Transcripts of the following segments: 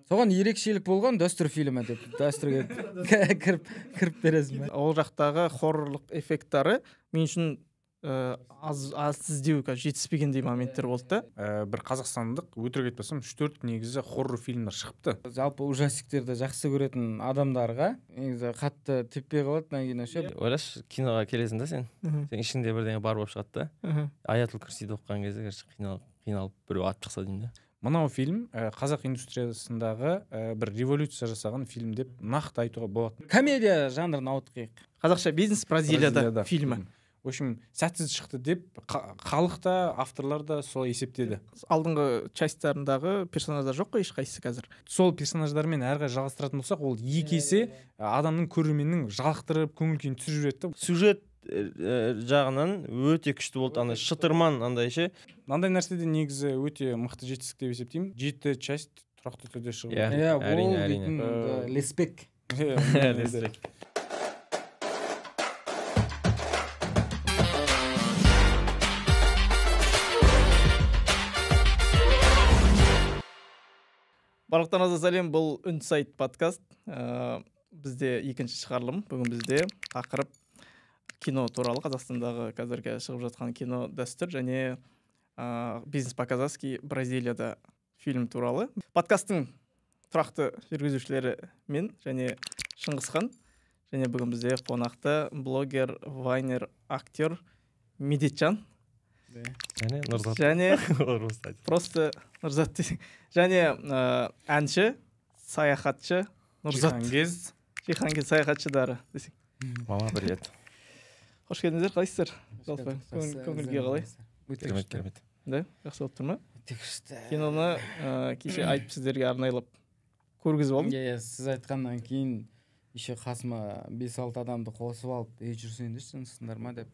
Соған ерекшелік болған дәстүр фильмі деп дәстүрге кіріп бересің. Ол жақтағы хоррорлық эффекттары мен үшін аз іздеу жетіспегендей моменттер болды да. Бір қазақстандық өтірік айтпасам 3-4 негізі хоррор фильмдер шығыпты. Жалпы ужастиктерді жақсы көретін адамдарға негізі қатты теппей қалады мына кино ше. Ойлашы, киноға келесің да сен ішіңде бірдеңе бар болып шығады да. Аятул Курсиді оқыған кезде қиналып біреу атып шықса деймін да. Мынау фильм қазақ индустриясындағы бір революция жасаған фильм деп нақты айтуға болады. Комедия жанрын ауытқиық. Қазақша бизнес Бразилияда фильмі. В общем, сәтсіз шықты деп халық та, авторлар да солай есептеді. Алдыңғы частьтарындағы персонаждар жоқ қой ешқайсысы қазір. Сол персонаждармен әрі қарай жалғастыратын болсақ, ол екі есе адамның көрерменнің жалықтырып көңіл күйін түсіріп жіберді. Сюжет жағынан өте күшті болды, андай шытырман андай ше. Мынандай нәрседе негізі өте мықты жетістік деп есептеймін. 7 часть тұрақты түрде шығып. Әрине. Леспек. Барлықтарыңызға сәлем, бұл Үнсайт подкаст. Бізде екінші шығарылым. Бүгін бізде тақырып кино туралы, Қазақстандағы қазіргі шығып жатқан кино дәстүр және бизнес по-казахски Бразилияда фильм туралы. Подкасттың тұрақты жүргізушілері мен және Шыңғысхан. Және бүгін бізде қонақта блогер, вайнер, актер Медетжан. Және Нұрзат. Және просто Нұрзат. Және әнші, саяхатшы Нұрзат. Жихангез саяхатшыдары десек. Мама, привет. Қош келдіңіздер, қалайсыздар? Көңілге қалай? Керемет. Да, жақсы болып тұр ма? Киноны кеше айтып сіздерге арнайлап көргізіп алдым. Сіз айтқаннан кейін еще қасыма 5-6 адамды қосып алып, жүрсеңдерші сындар ма деп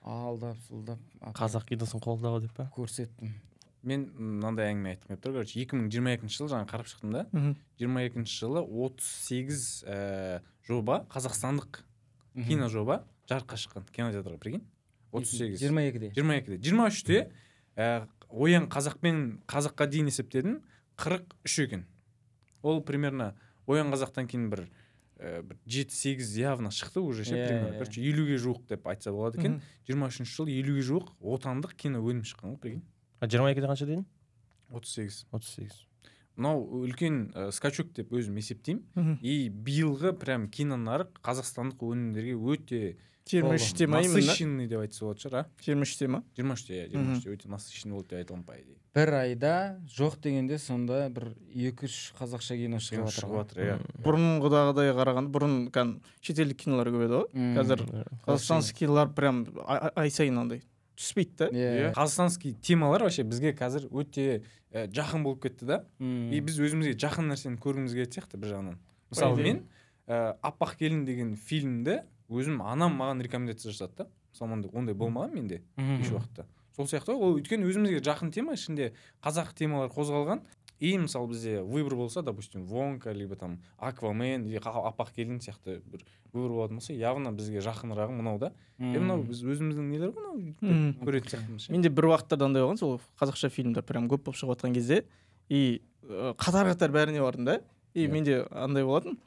алдап, сұлдап. Қазақ киносын қолдауы деп па? Көрсеттім. Мен мынандай әңгіме айтқым келіп тұр. 2022 жылы жаңа қарап шықтым да. 22 жылы 38 жоба, қазақстандық кино жоба жарыққа шыққан кинотеатрға, прикинь. 38. 22-де. 23-те оян қазақпен қазаққа дейін есептедім 43 екен. Ол примерно оян қазақтан кейін бір 7-8 явно шықты уже ше, примерно. Короче, 50-ге жуық деп айтса болады екен. 23 жылы 50-ге жуық отандық кино өнім шыққан ғой, прикинь. 22-де қанша дейін? 38. Мынау үлкен скачок деп өзім есептеймін. И биылғы прям кино нарық қазақстандық өнімдерге өте 23-те ма именно? Насыщенный деп айтса болады шығар, 23-те ма? 23-те өте насыщенный болды деп айтылған по идее. Бір айда жоқ дегенде сонда бір 2-3 қазақша кино шығып жатыр. Бұрынғыдағыдай қарағанда, бұрын шетелдік кинолар көп еді ғой. Қазір қазақстандық кинолар прям ай сайын андай түспейді да. Қазақстандық темалар вообще бізге қазір өте жақын болып кетті да. И біз өзімізге жақын нәрсені көргіміз келетін сияқты бір жағынан. Мысалы мен Аппақ келін деген фильмді өзім анам маған рекомендация жасады да. Мысалы ондай болмаған менде еш уақытта. Сол сияқты ол өйткені өзімізге жақын тема, ішінде қазақ темалар қозғалған. И мысалы бізде выбор болса, допустим, Вонка, либо там Аквамен, или Аппақ келін сияқты бір выбор болатын болса, явно бізге жақынырағы мынау да. Мынау біз өзіміздің нелер ғой, мынау көретін сияқтымыз. Менде бір уақыттарда андай болған, сол қазақша фильмдер прям көп болып шығып жатқан кезде, и қатар бәріне бардым да. И менде андай болатын.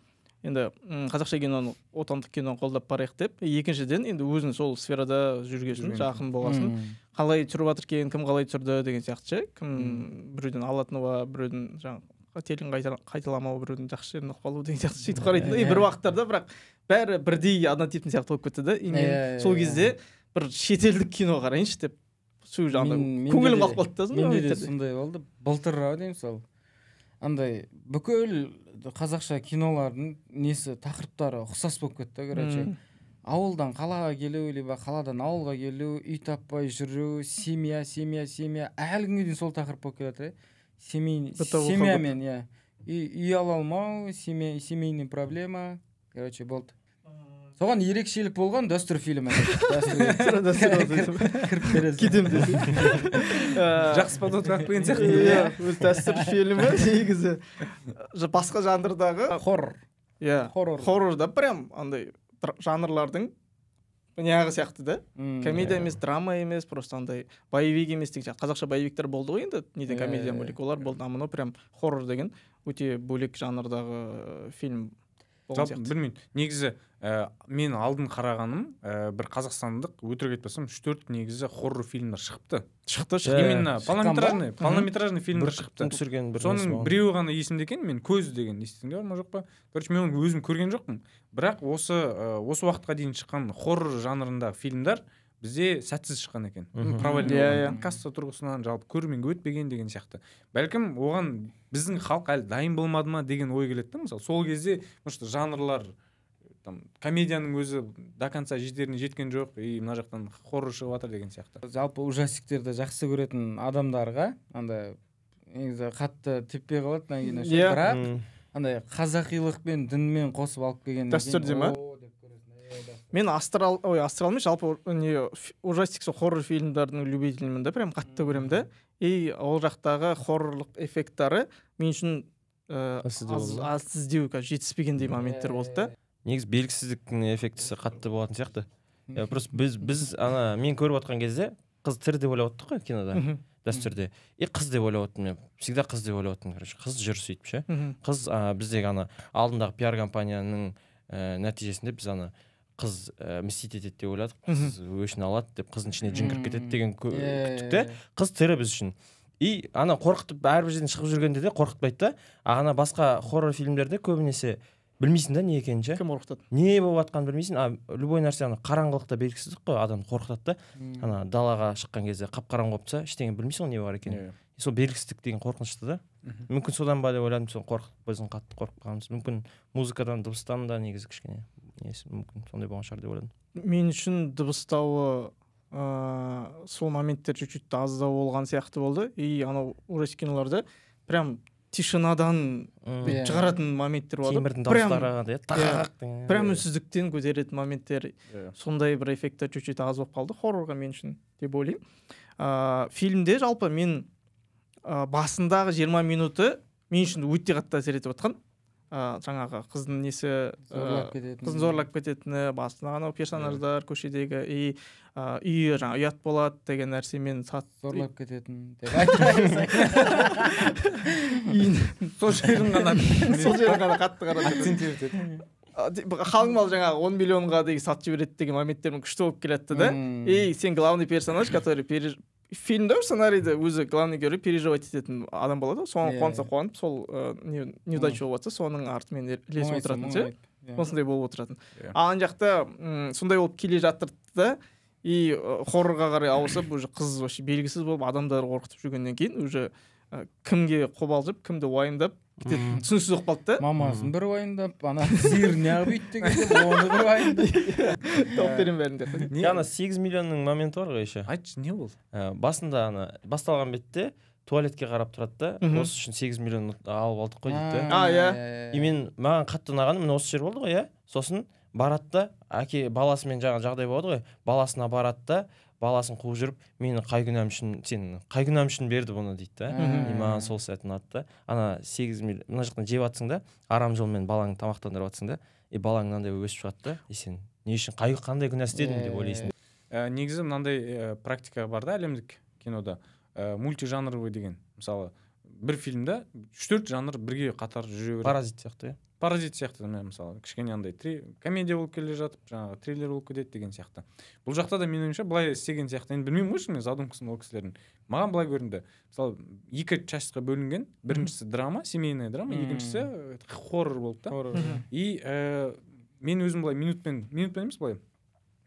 Енді қазақша киноны, отандық киноны қолдап барайық деп, екіншіден енді өзің сол сферада жүргесін, жақын болғасын, қалай түсіріп жатыр екен, кім қалай түсірді деген сияқты ше, кім біреуден алатыны ба, біреудің жаңағы телін қайталамау, біреудің жақсы жерін ықпалу деген сияқты сөйтіп қарайтын. И бір уақыттарда бірақ бәрі бірдей однотипный сияқты болып кетті да. И мен сол кезде бір шетелдік кино қарайыншы деп сол жағында көңілім қалып қалды да. Менде де сондай болды. Былтыр деймін сол. Андай бүкіл қазақша кинолардың несі тақырыптары ұқсас болып кетті, короче. Ауылдан қалаға келу, либо қаладан ауылға келу, үй таппай жүру, семья, әлі күнге дейін сол тақырып болып келеді. Семьямен, үй ала алмау, семейный проблема, короче, болды. Соған ерекшелік болған дәстүр фильмі. Кіріп бересің. Кетем десің. Жақсы подводка қойған сияқты. Дәстүр фильмі негізі басқа жанрдағы хоррор. Хоррорда прям андай жанрлардың неғып сияқты да. Комедия емес, драма емес, просто андай боевик емес деген сияқты. Қазақша боевиктер болды ғой енді, неден комедиядан бөлек. Олар болды, а мынау прям хоррор деген өте бөлек жанрдағы фильм. Жалпы білмеймін. Негізі мен алдын қарағаным, бір қазақстандық өтірік айтпасам 3-4 негізі хоррор фильмдер шығыпты. Именно полнометражный фильмдер шығыпты. Соның біреуі ғана есімде екен, мен көз деген естідіңдер ме жоқ па? Короче, мен оны өзім көрген жоқпын. Бірақ осы уақытқа дейін шыққан хоррор жанрындағы фильмдер бізде сәтсіз шыққан екен. Провальный касса тұрғысынан жалпы көрерменге өтпеген деген сияқты. Бәлкім оған біздің халық әлі дайын болмады ма деген ой келеді да. Мысалы, сол кезде жанрлар комедияның өзі до конца жетеріне жеткен жоқ, и мына жақтан хоррор шығып жатыр деген сияқты. Жалпы ужастиктерді жақсы көретін адамдарға андай негізі қатты теппей қалады кино. Бірақ андай қазақилық пен дінмен қосып алып келген дәстүрде ма? Мен астрал емес, жалпы не ужастик хоррор фильмдердің любителімін да, прям қатты көремін да. И ол жақтағы хоррорлық эффекттары мен үшін аз іздеу жетіспегендей моменттер болды да. Негізі белгісіздіктің эффектісі қатты болатын сияқты. Просто біз ана мен көріп отқан кезде қыз тірі деп ойлап оттық қой кинода, дәстүрде. И қыз деп ойлап оттым мен. Всегда қыз деп ойлап оттым, короче. Қыз жүр сөйтіп ше. Қыз біздегі ана алдындағы пиар компанияның нәтижесінде біз ана қыз мстить етеді деп ойладық. Қыз өшін алады деп, қыздың ішіне жын кіріп кетеді деген күттік те. Қыз тірі біз үшін. И ана қорқытып әрбір жерден шығып жүргенде де қорқытпайды да. Ана басқа хоррор фильмдерде көбінесе білмейсің да не екенін ше. Кім қорқытады? Не болып жатқанын білмейсің. Любой нәрсе ана қараңғылықта белгісіздік қой, адам қорқытады да. Ана далаға шыққан кезде қап-қараңғы болып тұрса, ештеңе білмейсің ғой не бар екенін. Сол белгісіздік деген қорқынышты да. Мүмкін содан ба деп ойладым, сол біздің қатты қорқып қалғанымыз. Мүмкін музыкадан, дыбыстан да негізі кішкене несі мүмкін сондай болған шығар деп ойладым. Мен үшін дыбыстауы сол моменттер чуть-чуть аздау болған сияқты болды. И анау ужастик киноларда прям тишинадан шығаратын моменттер болды. Темірдің дауыстары, прям үнсіздіктен көтеретін моменттер. Сондай бір эффекттер чуть-чуть аз болып қалды хоррорға мен үшін деп ойлаймын. Фильмде жалпы мен басындағы 20 минуты мен үшін өте қатты әсер етіп отқан. Жаңағы қыздың несі қыздың зорлап кететіні, басындағы анау персонаждар көшедегі и үйі жаңа ұят болады деген нәрсемен зорлап кететін сол жерін ғана қатты қарады. Акцент етеді. Қалыңмал жаңағы 10 миллионға деген сатып жібереді деген моменттер күшті болып келетті да. И сен главный персонаж, который фильмде сценарийде өзі главный герой переживать ететін адам болады. Соған қуанса қуанып, сол неудача болып жатса, соның артымен ілесіп отыратын ше. Осындай болып отыратын. Ана жақта сондай болып келе жатырды да, и хоррорға қарай ауысып, уже қыз вообще белгісіз болып адамдар қорқытып жүргеннен кейін уже кімге қобалжып, кімді уайымдап түсініксіз болып қалды да. Мамасын бір уайымдап, ана сиырын неғып өйтті дегенде, оны бір уайымдап. Тауықтерін бәрінде. Ана 8 миллионның моменті бар ғой еще. Айтшы, не болды? Басында ана басталған бетте туалетке қарап тұрады да, осы үшін 8 миллион алып алдық қой дейді. Иә. И маған қатты ұнағаны міне осы жер болды ғой, иә. Сосын барады да, әке баласымен жаңа жағдай болады ғой, баласына барады да, баласын қуып жүріп, мені қай күнәм үшін берді бұны дейді да. И маған сол сәт ұнады да. Ана 8 миллион, мына жақтан жеп жатсың да, арам жолмен балаңды тамақтандырып жатсың да, и балаң мынандай өсіп шығады да, и сен не үшін қандай күнә істедің деп ойлайсың. Негізі мынандай практика бар да әлемдік кинода, мультижанровый деген. Мысалы, бір фильмде 3-4 жанр бірге қатар жүре береді. Паразит сияқты, иә. Паразит сияқты, мысалы, кішкене андай комедия болып келе жатып, жаңағы триллер болып кетеді деген сияқты. Бұл жақта да менің ойымша былай істеген сияқты. Енді білмеймін ғой, мен задумкасын ол кісілердің. Маған былай көрінді. Мысалы, 2 частьқа бөлінген. Біріншісі драма, семейная драма, екіншісі хоррор болды да. И мен өзім былай минутпен емес былай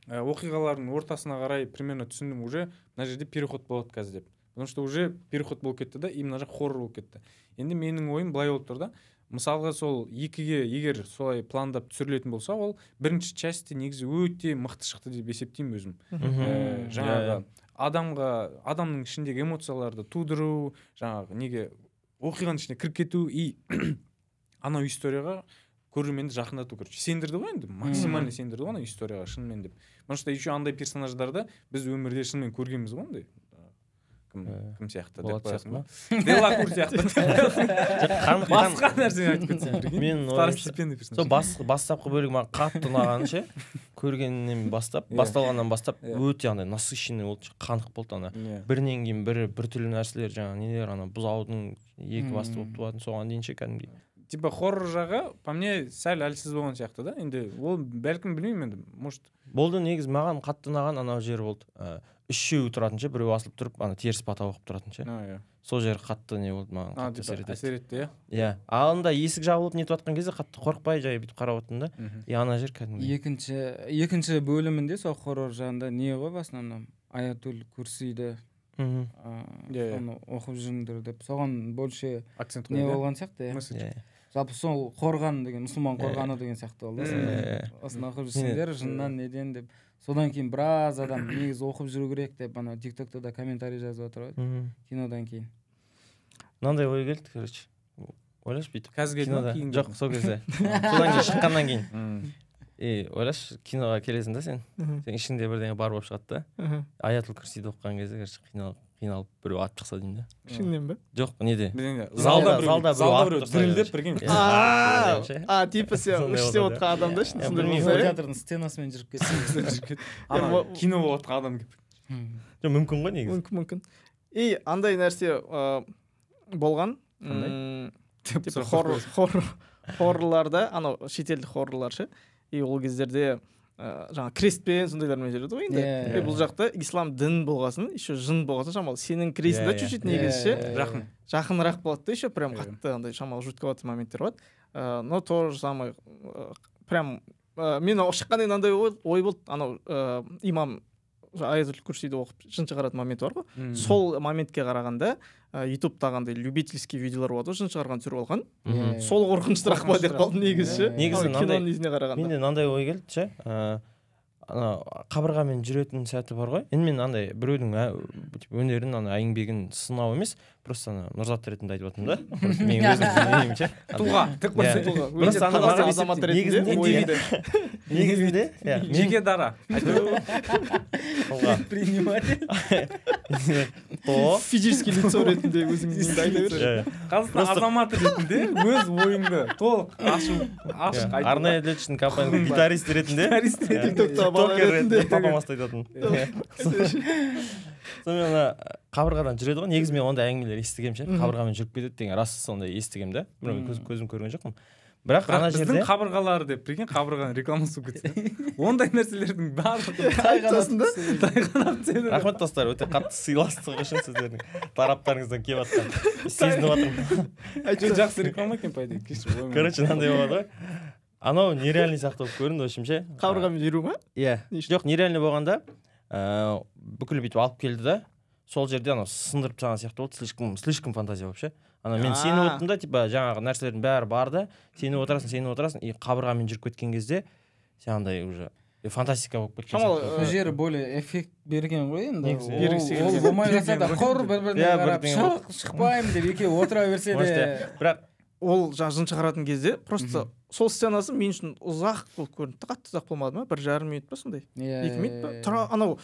оқиғалардың ортасына қарай примерно түсіндім, уже мына жерде переход болады қазір деп. Потому что уже переход болып кетті да, и мына жақ хоррор болып кетті. Енді менің ойым былай болып тұр да. Мысалға сол екіге егер солай пландап түсірілетін болса, ол бірінші частьте негізі өте мықты шықты деп есептеймін өзім. Жаңағы адамның ішіндегі эмоцияларды тудыру, жаңағы неге оқиғаның ішіне кіріп кету и анау историяға көрерменді жақындату, короче, сендірді ғой енді, максимально сендірді ғой ана историяға шынымен деп. Потому что еще андай персонаждарды біз өмірде шынымен көргенбіз ғой андай. кім сияқты деп Болат қоясың ба сияқты Делакур сияқты басқа нәрсе айтып кетсең мен второстепенный персонаж сол бастапқы бөлігі маған қатты ұнағаны ше көргеннен бастап басталғаннан бастап өте андай насыщенный болды қанық болды ана бірінен кейін біртүрлі нәрселер жаңағы нелер ана бұзаудың екі басты болып туатын соған дейін ше кәдімгідей типа хоррор жағы по мне сәл әлсіз болған сияқты да енді ол бәлкім білмеймін енді может болды негізі маған қатты ұнаған анау жері болды үшеу тұратын ше біреу асылып тұрып ана теріс бата оқып тұратын ше сол жері қатты не болды маған қатты әсер етті иә ал анда есік жабылып нетіп жатқан кезде қатты қорықпай жай бүйтіп қарап отырдым да и ана жер кәдімгі екінші бөлімінде сол хоррор жағында не ғой в основном аятул курсиді соны оқып жүріңдер деп соған больше акцент не болған сияқты иә жалпы сол қорған деген мұсылман қорғаны деген сияқты болды осыны оқып жүрсеңдер жыннан неден деп содан кейін біраз адам негізі оқып жүру керек деп ана тиктокта да комментарий жазып жатыр ғой кинодан кейін мынандай ой келді короче ойлашы бүйтіп қазір келді ма кейін жоқ сол кезде содан кейін шыққаннан кейін ойлашы киноға келесің да сен ішіңде бірдеңе бар болып шығады да аятул курсиді оқыған кезде короче қиналып біреу атып шықса деймін да ішіңнен ба жоқ неде залда біреу дірілдеп бірген типа сен іште отырған адам да ішінде сондай болса театрдың стенасымен жүріп кетсең ана кино болып отырған адам келіп мүмкін ғой негізі мүмкін и андай нәрсе болған хоррорларда анау шетелдік хоррорлар ше и ол кездерде жаңа крестпен сондайлармен жүреді ғой енді бұл жақта ислам дін болғасын еще жын болғасын шамалы сенің крестің да чуть-чуть негізі ше жақынырақ болады да еще прям қатты андай шамалы жутковатый моменттер болады но то же самое прям мен шыққаннан кейін андай ой болды анау имам аятул курсиді оқып жын шығаратын моменті бар ғой сол моментке қарағанда ютубтағы андай любительский видеолар болады ғой жын шығарған түсіріп алған сол қорқынышты па деп қалдым негізі ше негізі киноның несіне қарағанда менде мынандай ой келді ше ана қабырғамен жүретін сәті бар ғой енді мен андай біреудің өнерін ана еңбегін сынау емес просто ана нұрзат ретінде айтып жатырмын да мен өзім білмеймін ше тұлға тік бір тұлға просто ана азамат ретінде негізінде жеке дара предприниматель физический лицо ретінде өзіңізді айта берші қазақстан азаматы ретінде өз ойыңды толық ашық арнайы для үшін компанияның гитарист ретінде тиктокта бала ретінде папам айтатын сонымен ана қабырғадан жүреді ғой негізі мен ондай әңгімелер естігемін ше қабырғамен жүріп кетеді деген рас сондай естігемін да көзім көрген жоқпын бірақ ана жерде біздің қабырғалар деп прикинь қабырғаның рекламасы болып кетсе ондай нәрселердің барлығы рахмет достар өте қатты сыйластық үшін сіздердің тараптарыңыздан келіп жатқан сезініп жатырмын жақсы реклама екен по идее короче мынандай болады ғой анау нереальный сияқты болып көрінді в общем ше қабырғамен жүру ма иә жоқ нереальный болғанда бүкіл бүйтіп алып келді да сол жерде анау сындырып тастаған сияқты болды слишком фантазия болып ше ана мен сеніп отырмын да типа жаңағы нәрселердің бәрі бар да сеніп отырасың и қабырғамен жүріп кеткен кезде сен андай уже фантастика болып кеткен шамалы бұл жері более эффект берген ғой енді бергісі ол болмай қалса да құр бір біріне қарап шықпаймын деп екеуі отыра берсе де бірақ ол жаңағы жын шығаратын кезде просто сол сценасы мен үшін ұзақ болып көрінді қатты ұзақ болмады ма 1,5 минут па сондай 2 минут па тұра анау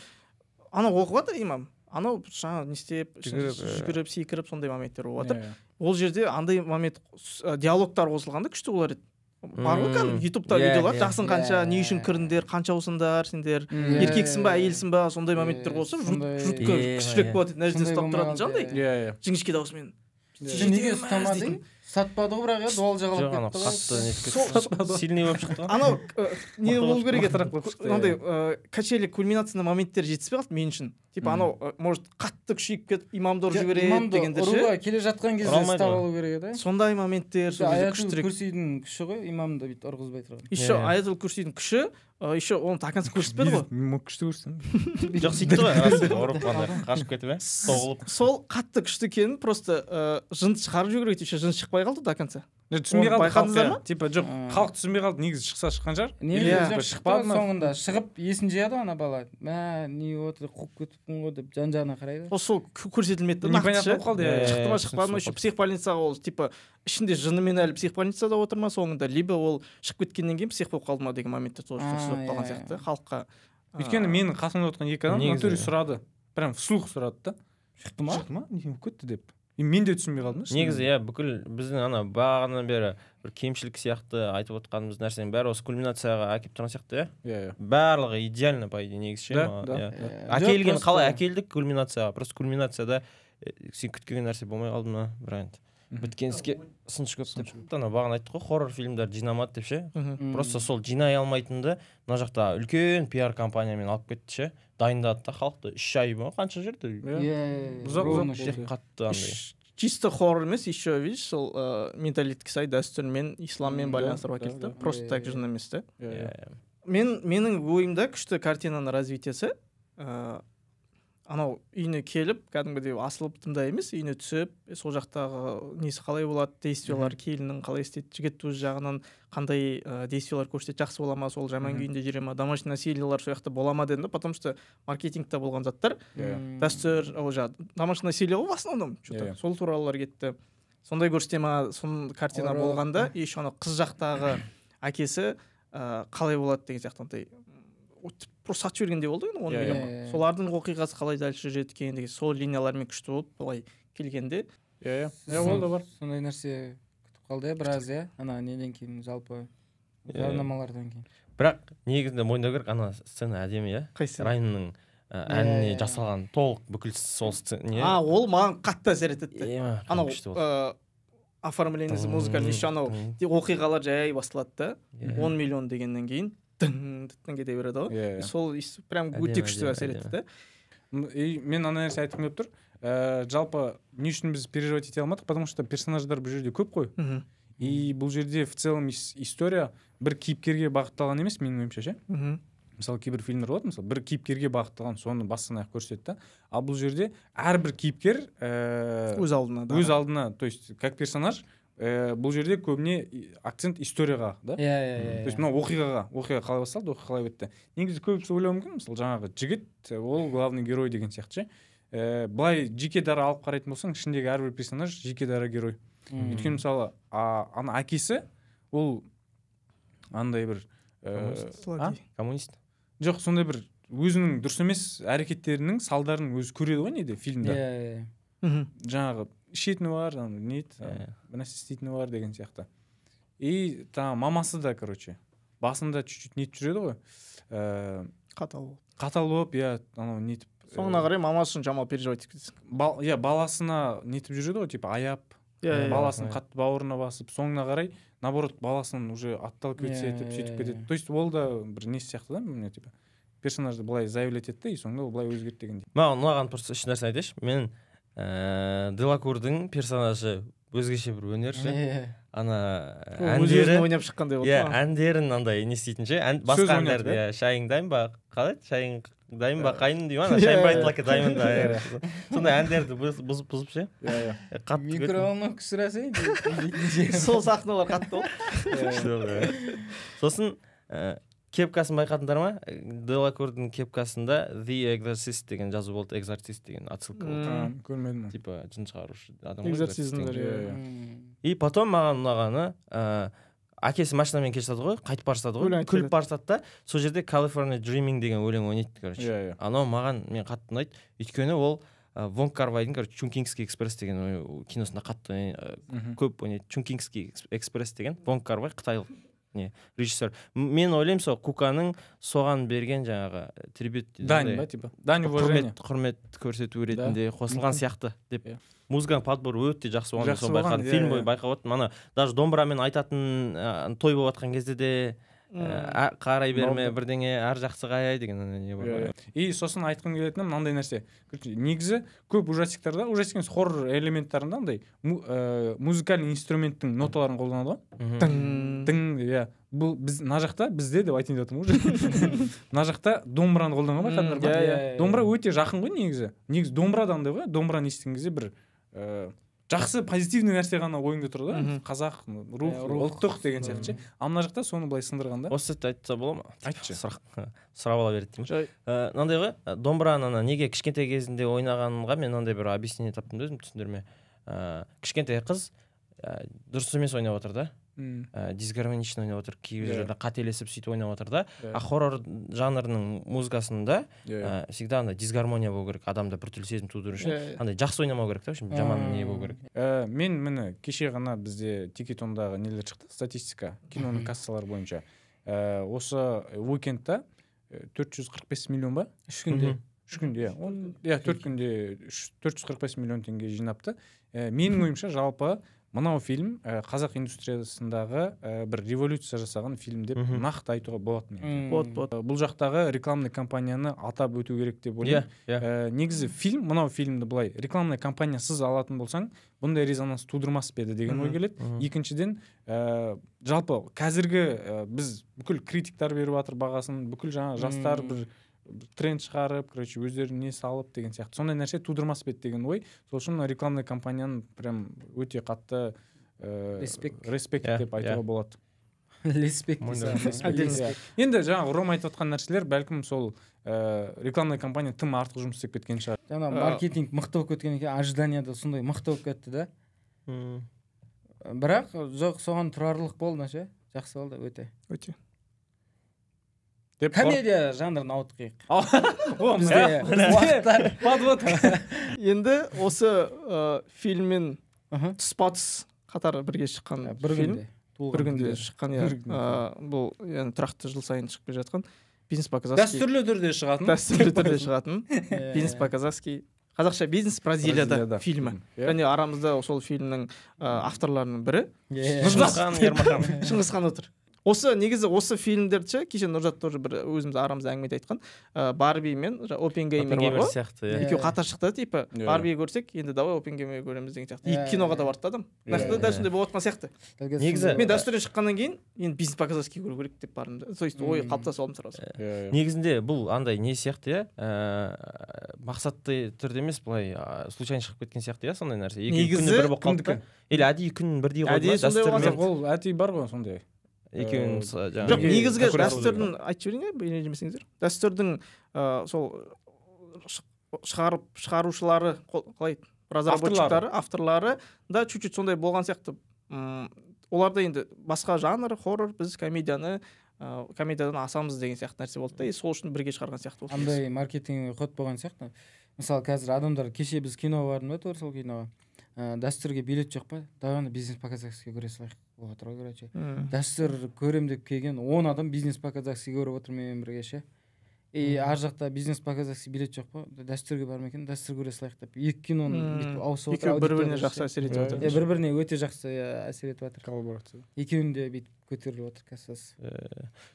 оқып жатыр имам анау жаңағы не істеп жүгіріп секіріп сондай моменттер болып жатыр ол жерде андай момент диалогтар қосылғанда күшті болар еді бар ғой кәдімгі ютубта видеолар жақсың қанша не үшін кірдіңдер қаншаусыңдар сендер еркексің ба әйелсің ба сондай моменттер қосып жутко күштірек болады еді мына жерде ұстап тұратын жаңағыдай жіңішке дауысымен неге ұстамадың сатпады ғой бірақ дуал жағалап кетті қатты сильный болып шықты ғой анау не болу керек еді мынандай качели кульминацияны моменттер жетіспей қалды мен үшін типа анау может қатты күшейіп кетіп имамды ұрып жібереді дегендер ше ұруға келе жатқан кезде ұстап алу керек еді сондай моменттер аятул курсидің күші ғой имамды бүйтіп ұрғызбай тұрған еще аятул курсидің күші еще оны до конца көрсетпеді ғой күшті көрсетсең жоқ сөйтті ғой ұрып андай қашып кетіп соғылып сол қатты күшті екенін просто жынды шығарып жіберу керек еще жын шықпай қалды до конца түсінбей қалды байқадыңыздар ма типа жоқ халық түсінбей қалды негізі шықса шыққан шығар негізі шықпады соңында шығып есін жияды ана бала мә не отыр қуып кетіппін ғой деп жан жағына қарайды сол көрсетілмеді да непонятно болып қалды шықты ма шықпады ма еще психбольницаға ол типа ішінде жынымен әлі психбольницада отыр ма соңында либо ол шығып кеткеннен кейін псих болып қалды ма деген моменттер тоже түсініп қалған сияқты халыққа өйткені менің қасымда отырған екі адам натуре сұрады прям вслух сұрады да шықты ма не болып кетті деп мен де түсінбей қалдым негізі иә бүкіл біздің ана бағанадан бері бір кемшілік сияқты айтып отқанымыз нәрсенің бәрі осы кульминацияға әкеліп тұрған сияқты иә барлығы идеально по идее негізі ше әкелген қалай әкелдік кульминацияға просто кульминацияда сен күткен нәрсе болмай қалды ма бір енді біткен іске сыншы көп деп ана бағана айттық қой хоррор фильмдер жинамады деп ше просто сол жинай алмайтынды мына жақта үлкен пиар компаниямен алып кетті ше дайындады да халықты 3 ай ма қанша жүрді ұзақ қатты андай чисто хоррор емес еще видишь сол менталитке сай дәстүрмен исламмен байланыстырып әкелді просто так жын емес та менің ойымда күшті картинаның развитиесі анау үйіне келіп кәдімгідей асылып тымда емес үйіне түсіп сол жақтағы несі қалай болады действиялар келіннің қалай істейді жігіт өз жағынан қандай действиялар көрсетеді жақсы бола ма сол жаман күйінде жүре ма домашний насилиелар сол жақта бола ма дедім да потому что маркетингте болған заттар дәстүр ол жаңағы домашний насилие ғой в основном сол туралылар кетті сондай көрсете ма сон картина болғанда еще ана қыз жақтағы әкесі қалай болады деген сияқты андай просто сатып жібергендей болды ғой 10 миллион солардың оқиғасы қалай дальше жүреді екен деген сол линиялармен күшті болып былай келгенде ол да бар сондай нәрсе күтіп қалды біраз ана неден кейін жалпы жарнамалардан кейін бірақ негізінде мойындау керек ана сцена әдемі қайсы райымның әніне жасалған толық бүкіл сол не ол маған қатты әсер етеді анау оформлениесі музыкальный еще анау оқиғалар жай басталады да 10 миллион дегеннен кейін дың кете береді ғой сол прям өте күшті әсер етті да мен ана нәрсе айтқым келіп тұр жалпы не үшін біз переживать ете алмадық потому что персонаждар бұл жерде көп қой и бұл жерде в целом история бір кейіпкерге бағытталған емес менің ойымша ше мысалы кейбір фильмдер болады мысалы бір кейіпкерге бағытталған соны бастан аяқ көрсетеді да ал бұл жерде әрбір кейіпкер өз алдына то есть как персонаж бұл жерде көбіне акцент историяға да то есть мынау оқиға қалай басталды оқиға қалай бітті негізі көбісі ойлауы мүмкін мысалы жаңағы жігіт ол главный герой деген сияқты ше былай жеке дара алып қарайтын болсаң ішіндегі әрбір персонаж жеке дара герой өйткені мысалы ана әкесі ол андай бір коммунист жоқ сондай бір өзінің дұрыс емес әрекеттерінің салдарын өзі көреді ғой неде фильмде жаңағы ішетіні бар бір нәрсе істейтіні бар деген сияқты и мамасы да короче басында чуть-чуть нетіп жүреді ғой қатал болып анау нетіп соңына қарай мамасы үшін жамал переживать етіп кетесің баласына нетіп жүреді ғой типа аяп баласын қатты бауырына басып соңына қарай наоборот баласынан уже отталкивать етіп сөйтіп кетеді то есть ол да бір несі сияқты да мне типа персонажды былай заявлять етті и соңында ол былай өзгерді дегендей маған просто үш нәрсе айтайыншы мен Делакурдың персонажы өзгеше бір өнер ше ана өз-өзін ойнап шыққандай болды әндерін андай не істейтін ше басқа әндерді шайың дайын ба қалай шайың дайын ба қайын дей ма шайын брайтлаке дайын да сондай әндерді бұзып ше микроволновка сұрасай сол сахналар қатты болды сосын кепкасын байқадыңдар ма Делакурдың кепкасында The Exorcist деген жазу болды экзорцист деген отсылка болды көрмедім типа жын шығарушы адам экзорцизмдер и потом маған ұнағаны әкесі машинамен келе жатады ғой қайтып бара жатады ғой күліп бара жатады да сол жерде California Dreaming деген өлең ойнайды короче анау маған мен қатты ұнайды өйткені ол Вонг Кар-вайдың короче Чункингский экспресс деген киносында қатты көп ойнайды Чункингский экспресс деген Вонг Кар-вай қытайлық режиссер мен ойлаймын сол Куканың соған берген жаңағы трибют дань ба типа дань уважение құрмет көрсету ретінде қосылған сияқты деп музыканың подборы өте жақсы болған соны байқадым фильм бойы байқап отырмын ана даже домбырамен айтатын той болып жатқан кезде де қарай берме бірдеңе ар жақсыға деген не бар и сосын айтқым келетіні мынандай нәрсе негізі көп ужастиктарда ужастик емес хоррор элементтарында андай музыкальный инструменттің ноталарын қолданады ғой тың бұл біз мына жақта бізде деп айтайын деп жатырмын ғой мына жақта домбыраны қолданған ба кәдімгі домбыра өте жақын ғой негізі домбыра да андай ғой домбыраны естіген кезде бір жақсы позитивный нәрсе ғана ойыңда тұрды да қазақ рух ұлттық деген сияқты ше ал мына жақта соны былай сындырған да осы сәтте айтса бола ма айтшы сұрап ала береді деймін мынандай ғой домбыраны неге кішкентай кезінде ойнағанға мен мынандай бір объяснение таптым да өзім түсіндірме кішкентай қыз дұрыс емес ойнап отыр да дисгармонично ойнап отыр, кейбір Иә. жерде қателесіп сөйтіп ойнап отыр да. Иә. А хоррор жанрының музыкасында Иә. всегда андай дисгармония болу керек, адамда біртүрлі сезім тудыру үшін. Иә. Андай жақсы ойнамау керек та, в общем, жаман не болу керек. Мен міне кеше ғана бізде Тикетондағы нелер шықты, статистика, киноның кассалары бойынша. Осы уикендта 445 миллион ба? 3 күнде. 3 күнде, иә. 4 күнде 445 миллион теңге жинапты. Менің ойымша жалпы мынау фильм қазақ индустриясындағы бір революция жасаған фильм деп нақты айтуға болады. Бұл жақтағы рекламный кампанияны атап өту керек деп ойлаймын. Негізі фильм, мынау фильмді былай рекламный кампаниясыз алатын болсаң, бұндай резонанс тудырмас па еді деген ой келеді. Екіншіден, жалпы қазіргі біз бүкіл критиктар беріп жатыр бағасын, бүкіл жаңа жастар бір тренд шығарып, короче, өздерін не салып деген сияқты. Сондай нәрсе тудырмас бет деген ой. Сол үшін рекламный кампанияны прям өте қатты респект деп айтуға болады. Респект. Енді жаңағы Ром айтып отқан нәрселер бәлкім сол рекламный кампания тым артық жұмыс істеп кеткен шығар. Жаңа маркетинг мықты болып кеткен екен, ожиданияда сондай мықты болып кетті да. Бірақ жоқ, соған тұрарлық болды, ше. Жақсы болды, өте. Комедия жанрын ауытқиық. Бізде уақыттар подводка. Енді осы фильммен тұспа-тұс қатар бірге шыққан фильм. Бір күнде шыққан, бұл тұрақты жыл сайын шығып келе жатқан «Бизнес по-казахски». Дәстүрлі түрде шығатын «Бизнес по-казахски». Қазақша «Бизнес Бразилияда» фильмі. Және арамызда сол фильмнің авторларының бірі Шыңғысхан отыр. Осы фильмдерді кеше Нұржат тоже бір өзіміз арамызда әңгімеде айтқан, Барби мен Оппенгеймер бар ғой. Екеуі қатар шықты, типа Барби көрсек, енді давай Оппенгеймер көреміз деген сияқты. Екі киноға да барды адам. Нақты дәл сондай болып жатқан сияқты. Негізі мен дәстүрден шыққаннан кейін енді «Бизнес по-казахски» көру керек деп бардым. То есть ой қалыптасып алдым сразу. Негізінде бұл андай не сияқты, мақсатты түрде емес, былай случайно шығып кеткен сияқты, сондай нәрсе. Екі күні бір болып қалды. Или әдейі күн бірдей қойды ма? Дәстүр ол әдейі бар ғой сондай. Екеуін жоқ, негізгі дәстүрдің айтып жіберейін, ренжімесеңіздер. Дәстүрдің сол шығарушылары, қалай, разработчиктары, авторлары да чуть-чуть сондай болған сияқты. Оларда енді басқа жанр, хоррор, біз комедиядан асамыз деген сияқты нәрсе болды да, сол үшін бірге шығарған сияқты болды. Андай маркетинг ход болған сияқты. Мысалы, қазір адамдар кеше біз кино бардым ба, сол киноға. Дәстүрге билет жоқ па? Давай «Бизнес по-казахски» көре салайық. Отыр, короче. Дәстүр көрем деп келген 10 адам «Бизнес по-казахски» көріп отыр менімен бірге, ше. Ар жақта «Бизнес по-казахски» билет жоқ па? Дәстүрге бармай екен, дәстүр көре салайық деп. Екі киноны бүйтіп ауысып отыр. Екеуі бір-біріне жақсы әсер етіп отыр. Бір-біріне өте жақсы әсер етіп отыр. Коллаборация. Екеуін де бүйтіп көтеріліп отыр кассасы.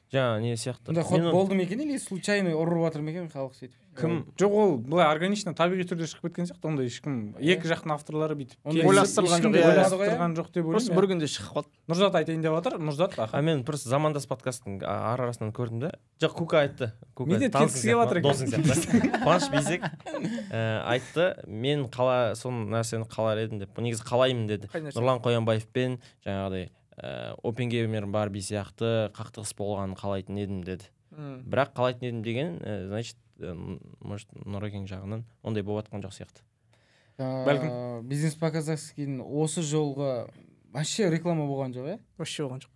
Жаңа не сияқты. Ондай ход болды ма екен, или случайно ұрып жатыр ма екен халық сөйтіп? Кім? Жоқ, ол былай органично табиғи түрде шығып кеткен сияқты, ондай ешкім екі жақтың авторлары бүйтіп ойластырған жоқ деп ойлаймын. Просто бір күнде шығып қалды. Нұржат айтайын деп жатыр, Нұржат. Мен просто замандас подкасттың арасынан көрдім да. Жоқ, Кука айтты. Медет кеткісі келіп жатыр екен. Қуаныш Бейсек айтты, мен сол нәрсені қалар едім деп. Негізі қалаймын деді. Нұрлан Қоянбаевпен жаңағыдай Оппенгеймер Барби сияқты қақтығыс болғанын қалайтын едім деді. Бірақ қалайтын едім деген, значит, может, Нұрекең жағынан ондай болып жатқан жоқ сияқты. Бәлкім «Бизнес по-казахски» осы жолға вообще реклама болған жоқ, Вообще болған жоқ.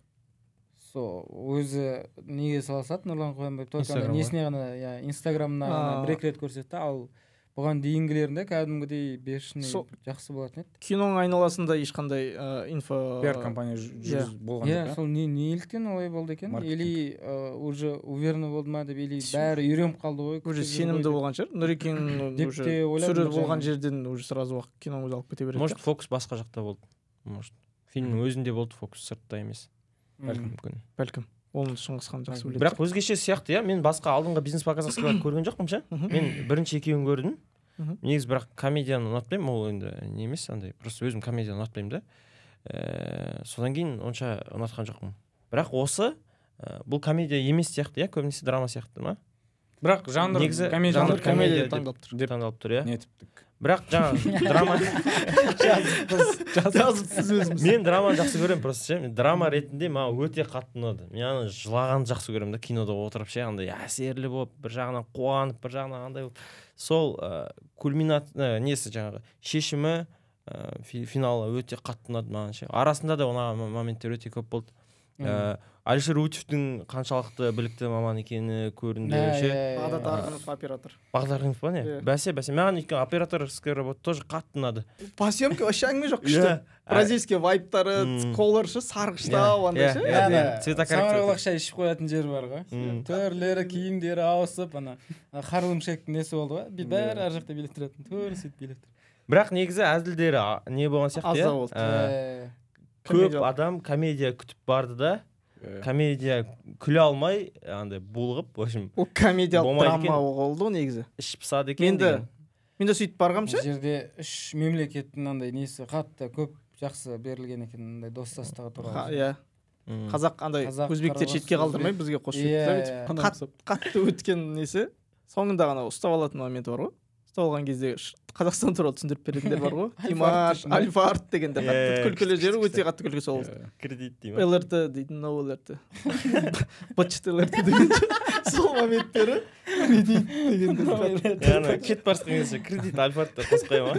Өзі неге саласады Нұрлан Қоянбаев, только несіне ғана Инстаграмына бір-екі рет көрсетті, ал бұған дейінгілерінде кәдімгідей берішіне жақсы болатын еді. Киноның айналасында ешқандай инфо пиар компания жүз болған жоқ. Сол неліктен олай болды екен? Или уже уверенно болды ма деп, или бәрі үйреніп қалды ғой? Уже сенімді болған шығар. Нұрекең түсірер болған жерден уже сразу киноңызды алып кете береді. Может, фокус басқа жақта болды. Может, фильмнің өзінде болды фокус, сыртта емес. Бәлкім. Оны Шыңғысхан жақсы біледі. Бірақ өзгеше сияқты, мен басқа алдыңғы «Бизнес по-казахски» көрген жоқпын, ше. Мен бірінші екеуін көрдім. Негізі бірақ комедияны ұнатпаймын, ол енді не емес, андай, просто өзім комедияны ұнатпаймын да. Содан кейін онша ұнатқан жоқпын. Бірақ осы бұл комедия емес сияқты, көбінесе драма сияқты ма? Бірақ жанр комедия таңдалып тұр, не тіптік. Бірақ жаңа драма мен драманы жақсы көремін, просто ше. Драма ретінде маған өте қатты ұнады. Мен аны жылағанды жақсы көремін да, кинода отырып ше, андай әсерлі болып, бір жағынан қуанып, бір жағынан андай болып. Сол кульминат несі жаңағы шешімі финалы өте қатты ұнады маған ше. Арасында да ұнаған моменттер өте көп болды. Алишер Утевтің қаншалықты білікті маман екені көрінді ше. Бағдат Арғынов оператор. Бағдат Арғынов па не? Бәсе маған өйткені операторская работа тоже қатты ұнады. По съемке вообще әңгіме жоқ күшті. Бразильский вайптары, колоршы, сарғыштау андай ше. Самаралық шай ішіп қоятын жер бар ғой. Төрлері, киімдері ауысып, ана Харлем Шейктің несі болды ғой. Бәрі ар жақта билет тұратын. Төрі сөйтіп билет тұр. Бірақ негізі әзілдері не болған сияқты аза болды. Көп адам комедия күтіп барды да, комедия күле алмай андай булығып, в общем, ол комедиялық драма болды ғой негізі. іш пысады екен деген. Мен де сөйтіп барғам ше. Бұл жерде үш мемлекеттің андай несі қатты көп жақсы берілген екен, андай достастығы туралы. Иә. Қазақ андай өзбектер шетке қалдырмай бізге қосып кетті. Қатты өткен несі. Соңында ғана ұстап алатын моменті бар ғой. Ұстап алған кезде Қазақстан туралы түсіндіріп беретіндер бар ғой. Димаш, Альфард дегенде қатты күлкілі жері өте қатты күлкі сол. Кредит деймін. ЛРТ дейтін, но ЛРТ. Бачт ЛРТ деген сол моменттері. Кредит дегенде. Яғни кет барысқан кезде кредит Альфардты қосып қойма.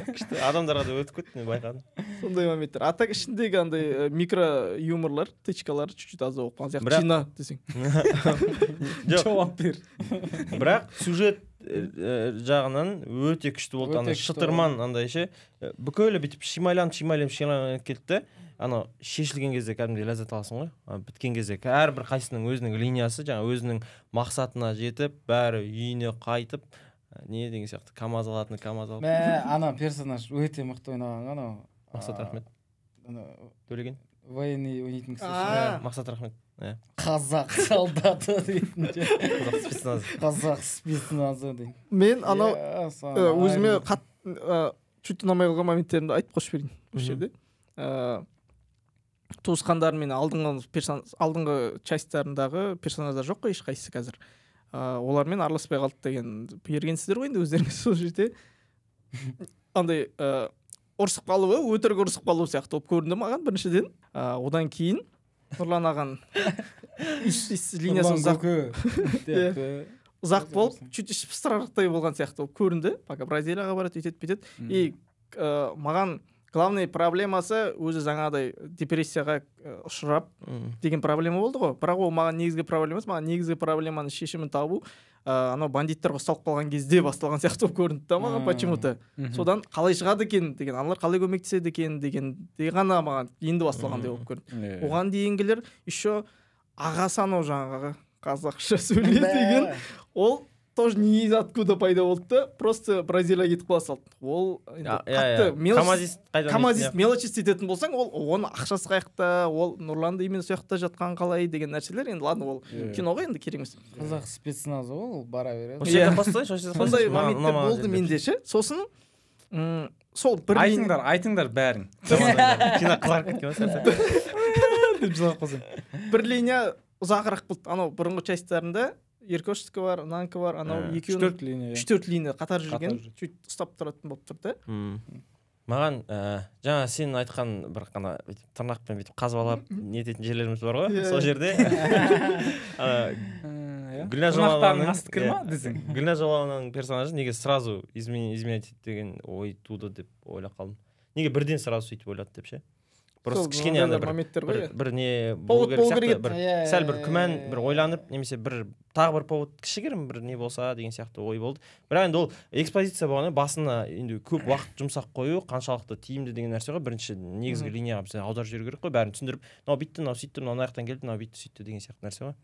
Күшті адамдарға да өтіп кетті, мен байқадым. Сондай моменттер. А так ішіндегі андай микро юморлар, тычкалар чуть-чуть аз болып қалған сияқты. Чина десең. Жауап бер. Бірақ сюжет жағынан өте күшті болды. Андай шытырман андай ше. Бүкілі бүйтіп шимайланып кетті. Ана шешілген кезде кәдімгідей ләззат аласың ғой. Біткен кезде әрбір қайсының өзінің линиясы, жаңа өзінің мақсатына жетіп, бәрі үйіне қайтып, не деген сияқты КамАЗ алатын, КамАЗ алып. Ана персонаж өте мықты ойнаған анау. Мақсат Рахмет. Төлеген. Военный ойнайтын кісі. Мақсат Рахмет. Қазақ солдаты дейтін. Қазақ спецназы. Қазақ спецназы дейтін. Мен анау өзіме чуть ұнамай қалған моменттерімді айтып қосып берейін осы жерде. Туысқандарымен алдыңғы частьтарындағы персонаждар жоқ қой ешқайсысы қазір. Олармен араласпай қалды деген бергенсіздер ғой енді өздеріңіз сол жерде. Андай ұрысып қалуы, өтірік ұрысып қалу сияқты болып көрінді маған біріншіден. Одан кейін Нұрлан аған линиясы ұзақ болып, чуть іш пыстырарықтай болған сияқты болып көрінді. Пока Бразилияға барады, өйтеді, бүйтеді. И маған главный проблемасы өзі жаңағыдай депрессияға ұшырап деген проблема болды ғой. Бірақ ол маған негізгі проблемасы, маған негізгі проблеманың шешімін табу анау бандиттарға ұсталып қалған кезде басталған сияқты болып көрінді да маған почему-то. Содан қалай шығады екен деген, аналар қалай көмектеседі екен деген ғана маған енді басталғандай болып көрінді. Оған дейінгілер еще ағасы анау жаңағы қазақша сөйлейді деген, ол тоже не из откуда пайда болды да, просто Бразилияға кетіп қала салды. Ол қатты камазист мелочи істететін болсаң, ол оның ақшасы қаяқта, ол Нұрланды именно сояқта жатқан қалай деген нәрселер, енді ладно, ол киноға енді керек емес. Қазақ спецназы ол бара береді. Сондай моменттер болды менде ше. Сосын сол бір айтыңдар бәрін. Кино қызарып кеткен деп жазып қойсаң. Бір линия ұзағырақ болды. Анау бұрынғы частьтарында Еркошевский бар, Нанка бар, анау екеуінің 3-4 линия қатар жүрген, чуть ұстап тұратын болып тұрды. Маған жаңа сен айтқан бір қана тырнақпен бүйтіп қазып алып нететін жерлеріміз бар ғой. Сол жерде Гүлназ Жауабының персонажы неге сразу изменять деген ой туды деп ойлап қалдым. Неге бірден сразу сөйтіп ойлады деп ше. Просто кішкене андай бір не болу керек сияқты, сәл бір күмән, бір ойланып, немесе бір тағы бір повод кішігірім бір не болса деген сияқты ой болды. Бірақ енді ол экспозиция болғанда басына енді көп уақыт жұмсақ қою қаншалықты тиімді деген нәрсе ғой. Бірінші негізгі линияға біз аударып жіберу керек қой, бәрін түсіндіріп, мынау бүйтті, мынау сөйтті, мынау аяқтан келді, мынау бүйтті, сөйтті деген сияқты нәрсе ғой.